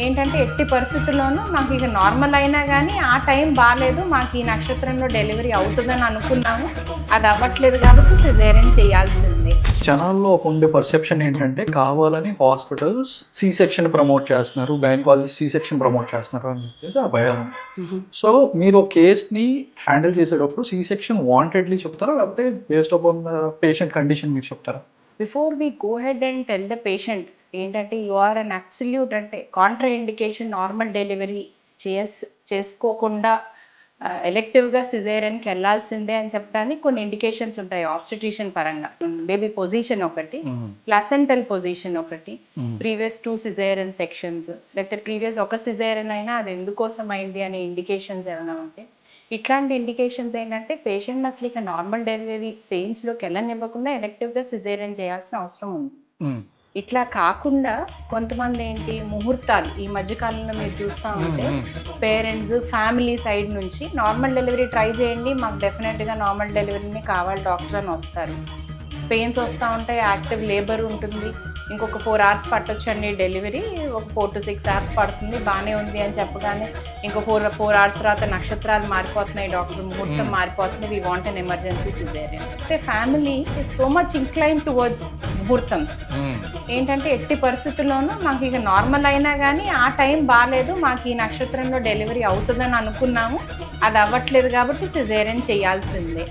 ఏంటంటే ఎట్టి పరిస్థితుల్లోనూ మాకు ఇక నార్మల్ అయినా కానీ ఆ టైం బాగాలేదు, మాకు ఈ నక్షత్రంలో డెలివరీ అవుతుందని అనుకున్నాము, అది అవ్వట్లేదు కాబట్టి సిజేరియన్ చేయాల్సిందే. జనాల్లో ఉండే పర్సెప్షన్ ఏంటంటే కావాలని హాస్పిటల్స్ సి సెక్షన్ ప్రమోట్ చేస్తున్నారు, గైనకాలజిస్ట్ సి సెక్షన్ ప్రమోట్ చేస్తున్నారు అని చెప్పేసి ఆ భయం. సో మీరు కేస్ని హ్యాండిల్ చేసేటప్పుడు సి సెక్షన్ వాంటెడ్లీ చెప్తారా, లేకపోతే based upon the patient condition మీరు చెప్తారా? Before we go head and tell the patient ఏంటంటే యు ఆర్ అన్ అబ్సల్యూట్ అంటే కాంట్రా ఇండికేషన్ నార్మల్ డెలివరీ చేసుకోకుండా ఎలెక్టివ్గా సిజేరియన్కి వెళ్ళాల్సిందే అని చెప్పడానికి కొన్ని ఇండికేషన్స్ ఉంటాయి ఆబ్స్టిట్యూషన్ పరంగా. బేబీ పొజిషన్ ఒకటి, ప్లాసెంటల్ పొజిషన్ ఒకటి, ప్రీవియస్ 2 సిజేరియన్ సెక్షన్స్, లేకపోతే ప్రీవియస్ ఒక సిజేరియన్ అయినా అది ఎందుకోసం అయింది అనే ఇండికేషన్స్ ఏమైనా ఉంటే, ఇట్లాంటి ఇండికేషన్స్ ఏంటంటే పేషెంట్ అసలు ఇక నార్మల్ డెలివరీ పెయిన్స్లోకి వెళ్ళనివ్వకుండా ఎలెక్టివ్గా సిజేరియన్ చేయాల్సిన అవసరం ఉంది. ఇట్లా కాకుండా కొంతమంది ఏంటి ముహూర్తాలు ఈ మధ్యకాలంలో మీరు చూస్తూ ఉంటే పేరెంట్స్ ఫ్యామిలీ సైడ్ నుంచి నార్మల్ డెలివరీ ట్రై చేయండి, మాకు డెఫినెట్గా నార్మల్ డెలివరీని కావాలి డాక్టర్ అని వస్తారు. పెయిన్స్ వస్తూ ఉంటాయి, యాక్టివ్ లేబర్ ఉంటుంది, ఇంకొక 4 hours పట్టొచ్చండి డెలివరీ, ఒక 4 to 6 hours పడుతుంది, బాగానే ఉంది అని చెప్పగానే ఇంకో 4 hours తర్వాత నక్షత్రాలు మారిపోతున్నాయి డాక్టర్, ముహూర్తం మారిపోతుంది, we want an emergency caesarean. అంటే family is so much inclined towards ముహూర్తమ్స్. ఏంటంటే ఎట్టి పరిస్థితుల్లోనూ మాకు ఇక నార్మల్ అయినా కానీ ఆ టైం బాగాలేదు, మాకు ఈ నక్షత్రంలో డెలివరీ అవుతుందని అనుకున్నాము, అది అవ్వట్లేదు కాబట్టి సిజేరియన్ చేయాల్సిందే.